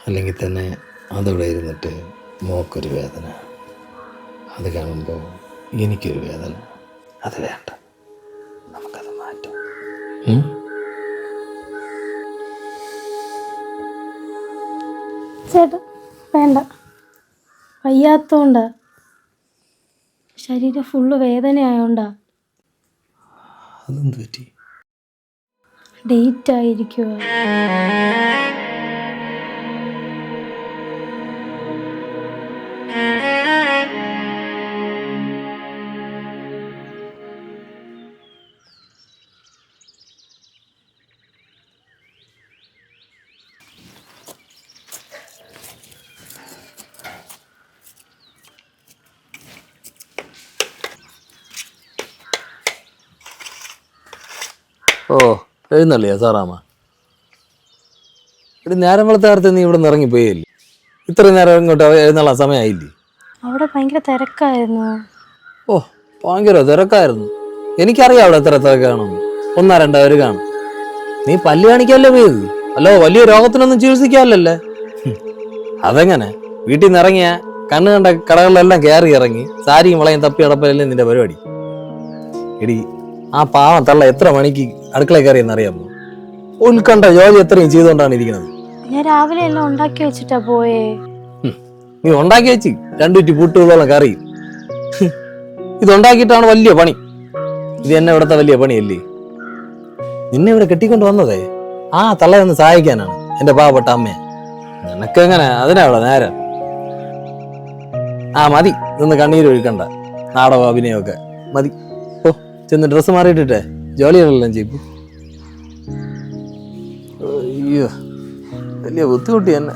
അല്ലെങ്കിൽ തന്നെ അതവിടെ ഇരുന്നിട്ട് മോക്കൊരു വേദന, അത് കാണുമ്പോൾ എനിക്കൊരു വേദന. അത് വേണ്ട, നമുക്കത് മാറ്റാം. ചേട്ടാ വേണ്ട, വയ്യാത്തോണ്ടാ, ശരീരം ഫുള്ള് വേദനയായോണ്ടാ. അതെന്ത് പറ്റി? ഡേറ്റ് ആയിരിക്കുവാ. ഓ, എഴുന്നള്ളിയാ സാറാമ്മ? ഇവിടെ നേരം വെളുത്താരത്തെ നീ ഇവിടെ നിന്ന് ഇറങ്ങിപ്പോയല്ലേ? ഇത്രയും നേരം ഇങ്ങോട്ട് എഴുന്നള്ളാൻ സമയമായില്ലേ? അവിടെ ഭയങ്കര തിരക്കായിരുന്നു. ഓ, ഭയങ്കര തിരക്കായിരുന്നു. എനിക്കറിയാം അവിടെ എത്ര തിരക്കാണെന്ന്. 1-2 പേര് കാണും. നീ പല്ല് കാണിക്കാല്ലേ പോയത്? അല്ലോ വലിയ രോഗത്തിനൊന്നും ചികിത്സിക്കാമല്ലേ? അതെങ്ങനെ? വീട്ടിൽ നിന്ന് ഇറങ്ങിയ കണ്ണ് കണ്ട കടകളിലെല്ലാം കയറി ഇറങ്ങി സാരിയും വളയും തപ്പി അടപ്പലല്ലേ നിന്റെ പരിപാടി. എടി, ആ പാവം തള്ള എത്ര മണിക്ക് അടുക്കളയിൽ കയറിയെന്നറിയാമോ? ഉത്കണ്ഠ ജോലി എത്രയും ചെയ്തുകൊണ്ടാണ് ഇരിക്കുന്നത്. ഞാൻ രാവിലെ എല്ലാം ഉണ്ടാക്കി വെച്ചിട്ടാ പോയേ. നീ ഉണ്ടാക്കി വെച്ച് 2 കുറ്റി പുട്ടുകളോളം കറി. ഇതുണ്ടാക്കിയിട്ടാണ് വലിയ പണി. ഇത് എന്നെ ഇവിടുത്തെ വലിയ പണിയല്ലേ? നിന്നെ ഇവിടെ കെട്ടിക്കൊണ്ട് വന്നതേ ആ തള്ളയൊന്ന് സഹായിക്കാനാണ്, എന്റെ പാവപ്പെട്ട അമ്മയെ. നിനക്കെങ്ങനെ അതിനാ ഇവിടെ നേരം? ആ മതി, നിന്ന് കണ്ണീര് ഒഴുക്കണ്ട. നാടകം അഭിനയമൊക്കെ മതി. ഓ, ചെന്ന് ഡ്രസ്സ് മാറിയിട്ടിട്ടെ ജോലികളെല്ലാം ചെയ്യും. അയ്യോ, വലിയ ബുദ്ധിമുട്ടി തന്നെ.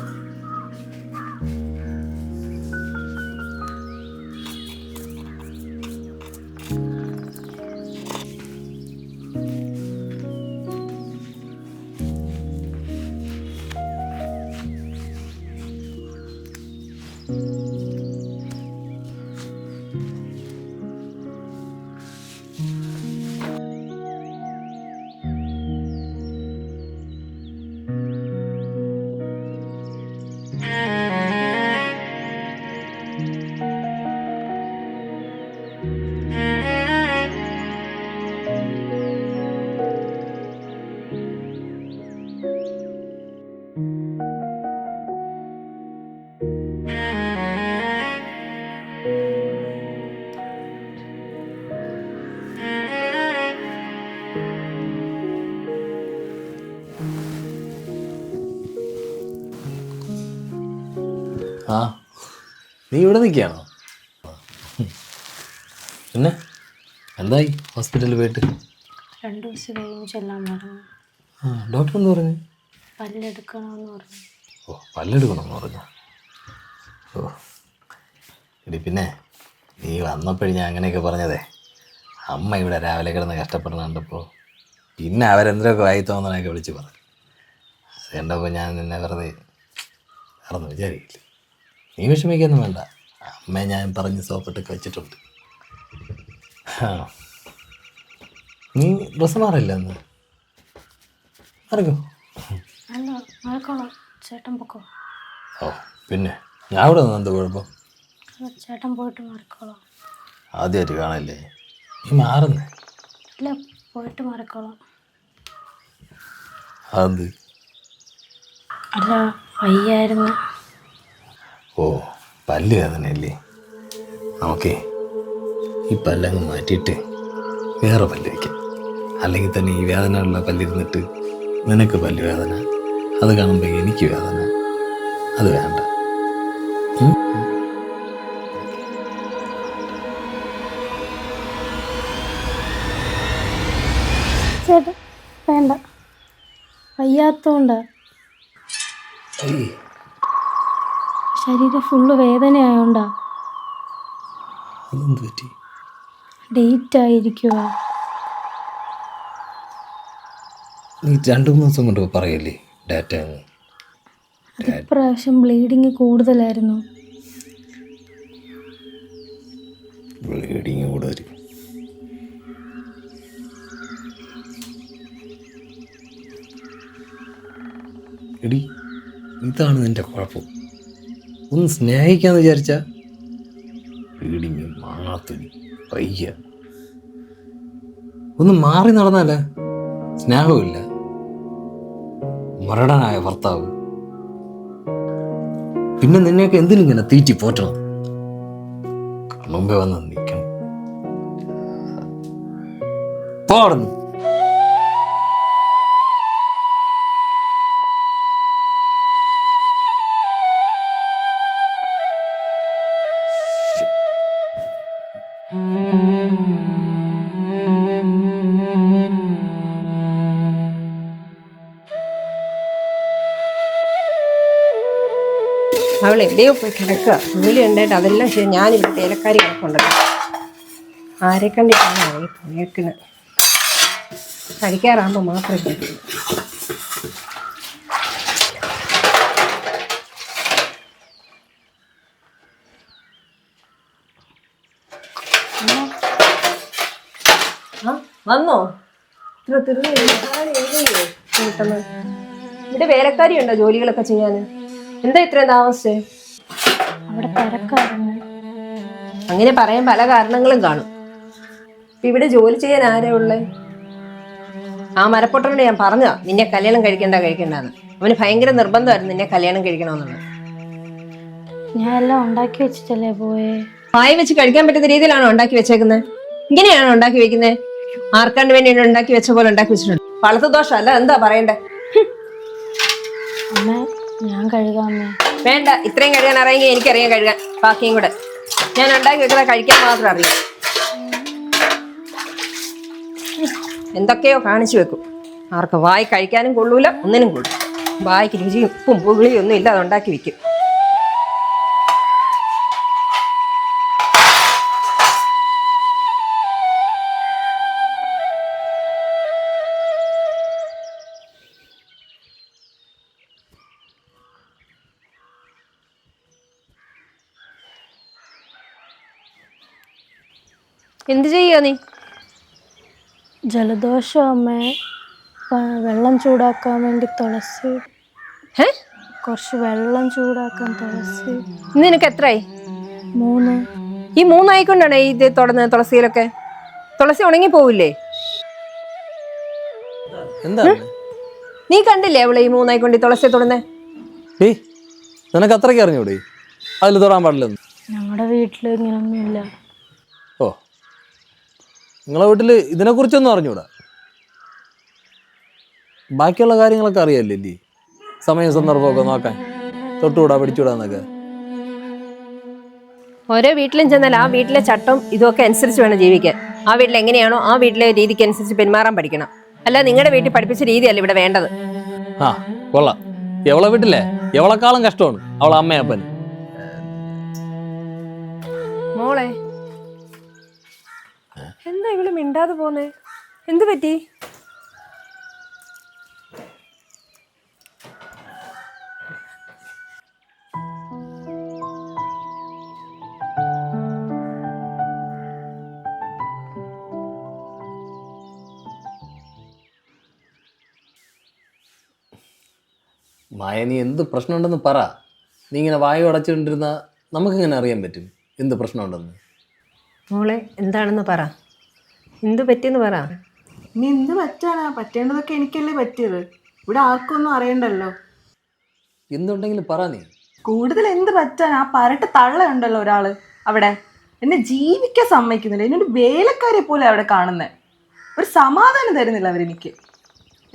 ആ, നീ ഇവിടെ നിൽക്കുകയാണോ? പിന്നെ എന്തായി ഹോസ്പിറ്റലിൽ പോയിട്ട്? 2 ദിവസം കഴിഞ്ഞ് ചെല്ലാൻ പറഞ്ഞു. ഡോക്ടർ എന്ത് പറഞ്ഞു? പല്ലെടുക്കണമെന്ന് പറഞ്ഞു. ഓ, പല്ലെടുക്കണമെന്ന് പറഞ്ഞു. ഓ എടി, പിന്നെ നീ വന്നപ്പോഴും ഞാൻ അങ്ങനെയൊക്കെ പറഞ്ഞതേ, അമ്മ ഇവിടെ രാവിലെ കിടന്ന് കഷ്ടപ്പെടുന്ന കണ്ടപ്പോൾ പിന്നെ അവരെന്തൊക്കെ വായി തോന്നണൊക്കെ വിളിച്ച് പറഞ്ഞു. അത് കണ്ടപ്പോൾ ഞാൻ നിന്നെ വെറുതെ വിചാരിക്കില്ല. നീ വിഷമിക്കൊന്നും വേണ്ട, അമ്മയെ ഞാൻ പറഞ്ഞ് സോപ്പിട്ടൊക്കെ വെച്ചിട്ടുണ്ട്. നീ ഡ്രസ്സ് മാറില്ല എന്ന് അറിയോ? അല്ല, മഴക്കോളാം, ചേട്ടൻ പൊക്കോ. ഓ, പിന്നെ ഞാൻ ഇവിടെ നിന്ന് എന്ത് കുഴപ്പം? ചേട്ടൻ പോയിട്ട് മറക്കോളാം. ആദ്യമായിട്ട് കാണല്ലേ, നീ മാറുന്നേ? അല്ല, പോയിട്ട് മറക്കോളാം. അത് അല്ല, വയ്യായിരുന്നു. ഓ, പല്ല് വേദനയല്ലേ? ഓക്കെ, ഈ പല്ലങ്ങ് മാറ്റിയിട്ട് വേറെ പല്ല് വയ്ക്കാം. അല്ലെങ്കിൽ തന്നെ ഈ വേദനയുള്ള പല്ലിരുന്നിട്ട് നിനക്ക് പല്ല് വേദന, അത് കാണുമ്പോൾ എനിക്ക് വേദന. അത് വേണ്ട. ചേട്ടാ വേണ്ട, വയ്യാത്തോണ്ടാ, ശരീരം ഫുള്ള് വേദനയായോണ്ടാ. അതെന്ത് പറ്റി? ഡേറ്റ് ആയിരിക്കുവാ. നീ 2-3 ദിവസം കൊണ്ട് പറയല്ലേ ഡാറ്റ? ഇപ്രാവശ്യം ബ്ലീഡിങ് കൂടുതലായിരുന്നു. ബ്ലീഡിങ് കൂടെ വരും. എടി, ഇതാണ് നിന്റെ കുഴപ്പം. ഒന്ന് സ്നേഹിക്കാന്ന് വിചാരിച്ച പീടിഞ്ഞു മാങ്ങാത്തൊലി പയ്യ. ഒന്ന് മാറി നടന്നാലേ സ്നേഹവുമില്ല. മരടനായ ഭർത്താവ്. പിന്നെ നിന്നെയൊക്കെ എന്തിനിങ്ങനെ തീറ്റി പോറ്റണം? മുമ്പേ വന്ന് നിൽക്കണം. പാടുന്നു. അവൾ എവിടെയോ പോയി കിടക്കുക. ജോലി ഉണ്ടായിട്ട് അതെല്ലാം ശരി. ഞാനിവിടെ തേലക്കാരി കിടപ്പുണ്ടല്ലോ. ആരെ കണ്ടിട്ടാണ് ഈ പണിയെടുക്കുന്നത്? കഴിക്കാറാകുമ്പോൾ മാത്രമേ കഴിക്കൂ. വന്നോ? ഇത്ര കിട്ടുന്നത് ഇവിടെ വേലക്കാരി ഉണ്ടോ ജോലികളൊക്കെ ചെയ്യാൻ? എന്താ ഇത്രയും താമസിച്ചേ? അവിടെ തിരക്കായിരുന്നു. അങ്ങനെ പറയാൻ പല കാരണങ്ങളും കാണും. ഇവിടെ ജോലി ചെയ്യാൻ ആരാ ഉള്ളേ? ആ മരപ്പൊട്ടനോട് ഞാൻ പറഞ്ഞ നിന്നെ കല്യാണം കഴിക്കണ്ടെന്ന്. അവന് ഭയങ്കര നിർബന്ധമായിരുന്നു നിന്നെ കല്യാണം കഴിക്കണമെന്നുള്ളത്. ഞാൻ എല്ലാം ഉണ്ടാക്കി വെച്ചിട്ടല്ലേ പോയേ. വായി വെച്ച് കഴിക്കാൻ പറ്റുന്ന രീതിയിലാണോ ഉണ്ടാക്കി വെച്ചേക്കുന്നത്? ഇങ്ങനെയാണോ ഉണ്ടാക്കി വെക്കുന്നത്? ആർക്കാണ്ട് വേണ്ടി ഉണ്ടാക്കി വെച്ച പോലെ ഉണ്ടാക്കി വെച്ചിട്ടുണ്ട്. വളർത്തു ദോഷം അല്ല, എന്താ പറയണ്ടേ? അമ്മ ഞാൻ കഴുകാമേ. വേണ്ട, ഇത്രയും കഴുകാൻ അറിയെങ്കിൽ എനിക്കറിയാം കഴുകാൻ. ബാക്കിയും കൂടെ ഞാൻ ഉണ്ടാക്കി വെക്കുന്ന കഴിക്കാൻ മാത്രം അറിയാം. എന്തൊക്കെയോ കാണിച്ചു വെക്കും. ആർക്ക് വായി കഴിക്കാനും കൊള്ളൂല, ഒന്നിനും കൊള്ളൂല. വായിക്ക് രുചിയും ഉപ്പും പുളിയും ഒന്നും ഇല്ല, അത് ഉണ്ടാക്കി വെക്കും. എന്ത് ചെയ്യാ നീ? ജലദോഷം അമ്മേ. വെള്ളം ചൂടാക്കാൻ വേണ്ടി തുളസി. കുറച്ച് വെള്ളം ചൂടാക്കാൻ തുളസി. നിനക്ക് എത്രയായി? 3. ഈ 3 ആയിക്കൊണ്ടാണ് ഇത് തുടർന്ന് തുളസിയിലൊക്കെ? തുളസി ഉണങ്ങി പോവില്ലേ? എന്താ നീ കണ്ടില്ലേ അവളെ ഈ 3 ആയിക്കൊണ്ട് തുളസിയെ തൊടുന്നേ? നിനക്ക് അത്രയ്ക്ക് അറിഞ്ഞൂടെ അതിൽ തൊടാൻ പാടില്ലെന്ന്? ഞങ്ങളുടെ വീട്ടിൽ ഇങ്ങനൊന്നുമില്ല. ഓ, നിങ്ങളെ വീട്ടിൽ ഇതിനെക്കുറിച്ചൊന്നും അറിഞ്ഞൂടാ? ബാക്കിയുള്ള കാര്യങ്ങളൊക്കെ അറിയാല്ലേ? സമയം സന്ദർഭമൊക്കെ നോക്കാൻ, തൊട്ടുകൂടാ പിടിച്ചുകൂടാന്നൊക്കെ. ഓരോ വീട്ടിലും ചെന്നാൽ ആ വീട്ടിലെ ചട്ടം ഇതൊക്കെ അനുസരിച്ച് വേണം ജീവിക്കാൻ. ആ വീട്ടിൽ എങ്ങനെയാണോ ആ വീട്ടിലെ രീതിക്ക് അനുസരിച്ച് പെരുമാറാൻ പഠിക്കണം. അല്ല നിങ്ങളുടെ വീട്ടിൽ പഠിപ്പിച്ച രീതിയല്ല ഇവിടെ വേണ്ടത്. ആ കൊള്ളാം. എവളെ വീട്ടിലെ എവളെക്കാളും കഷ്ടമാണ് അവളെ അമ്മയപ്പൻ. മോളെ എന്താ ഇവള് മിണ്ടാതെ പോന്നേ? എന്ത് പറ്റി? മായ, നീ എന്ത് പ്രശ്നമുണ്ടെന്ന് പറ. നീ ഇങ്ങനെ വായു അടച്ചിട്ടിരുന്ന നമുക്കിങ്ങനെ അറിയാൻ പറ്റും എന്ത് പ്രശ്നമുണ്ടെന്ന്. മോളെ എന്താണെന്ന് പറ. എന്ത് പറ്റിയെന്ന് പറ. ഇനി എന്ത് പറ്റാനാ? പറ്റേണ്ടതൊക്കെ എനിക്കല്ലേ പറ്റിയത്. ഇവിടെ ആർക്കൊന്നും അറിയണ്ടല്ലോ. എന്തുണ്ടെങ്കിലും പറ നീ. കൂടുതൽ എന്ത് പറ്റാനാ? ആ പരട്ട് തള്ളയുണ്ടല്ലോ ഒരാള് അവിടെ, എന്നെ ജീവിക്കാൻ സമ്മതിക്കുന്നില്ല. എന്നൊരു വേലക്കാരെ പോലെ അവിടെ കാണുന്നത്. ഒരു സമാധാനം തരുന്നില്ല അവരെനിക്ക്.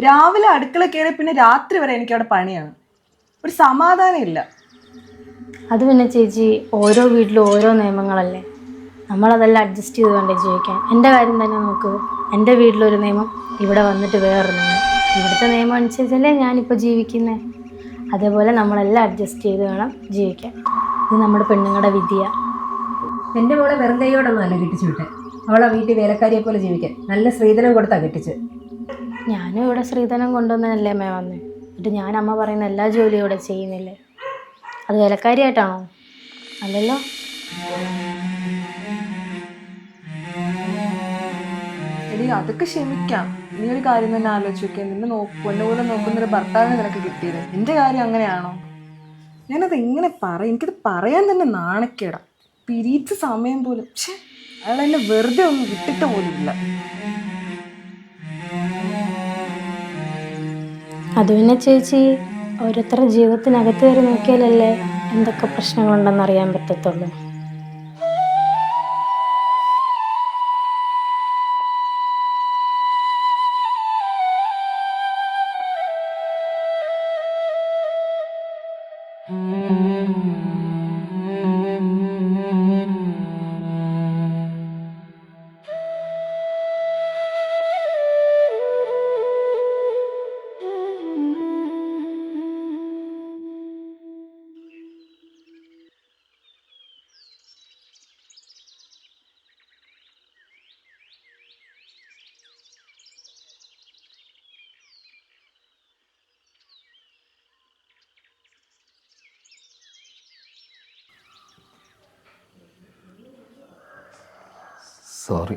രാവിലെ അടുക്കള കയറി പിന്നെ രാത്രി വരെ എനിക്ക് അവിടെ പണിയാണ്. ഒരു സമാധാനം ഇല്ല. അത് പിന്നെ ചേച്ചി, ഓരോ വീട്ടിലും ഓരോ നിയമങ്ങളല്ലേ. നമ്മളതെല്ലാം അഡ്ജസ്റ്റ് ചെയ്ത് വേണ്ടേ ജീവിക്കാൻ. എൻ്റെ കാര്യം തന്നെ നോക്ക്. എൻ്റെ വീട്ടിലൊരു നിയമം, ഇവിടെ വന്നിട്ട് വേറൊരു നിയമം. ഇവിടുത്തെ നിയമം അനുസരിച്ചല്ലേ ഞാനിപ്പോൾ ജീവിക്കുന്നത്. അതേപോലെ നമ്മളെല്ലാം അഡ്ജസ്റ്റ് ചെയ്ത് വേണം ജീവിക്കാൻ. ഇത് നമ്മുടെ പെണ്ണുങ്ങളുടെ വിധിയാണ്. എൻ്റെ മോളെ വെറും കൈയോടൊന്നും അല്ല കെട്ടിച്ചു വിട്ടെ. അവളെ വീട്ടിൽ വേലക്കാരിയെ പോലെ ജീവിക്കാൻ നല്ല സ്ത്രീധനം കൊടുത്താ കെട്ടിച്ച്. ഞാനും ഇവിടെ സ്ത്രീധനം കൊണ്ടുവന്നതല്ലേ അമ്മ വന്ന്. എന്നിട്ട് ഞാൻ അമ്മ പറയുന്ന എല്ലാ ജോലിയും ഇവിടെ ചെയ്യുന്നില്ലേ. അത് വേലക്കാരിയായിട്ടാണോ? അല്ലല്ലോ. എടി അതൊക്കെ ക്ഷമിക്കാം. നീ ഒരു കാര്യം തന്നെ ആലോചിച്ച് നോക്കിയാൽ നിന്നെ പൊന്നുപോലെ നോക്കുന്നൊരു ഭർത്താവിനെ നിനക്ക് കിട്ടിയത്. എൻ്റെ കാര്യം അങ്ങനെയാണോ? ഞാനത് എങ്ങനെ പറയും? എനിക്കത് പറയാൻ തന്നെ നാണക്കേടാ. പിരീഡ്സ് സമയം പോലും അയാൾ എന്നെ വെറുതെ ഒന്നും വിട്ടിട്ട് പോലുമില്ല. അത് പിന്നെ ചേച്ചി ഓരോരുത്തരുടെ ജീവിതത്തിനകത്ത് കയറി നോക്കിയാലല്ലേ എന്തൊക്കെ പ്രശ്നങ്ങളുണ്ടെന്ന് അറിയാൻ പറ്റത്തുള്ളൂ. സോറി.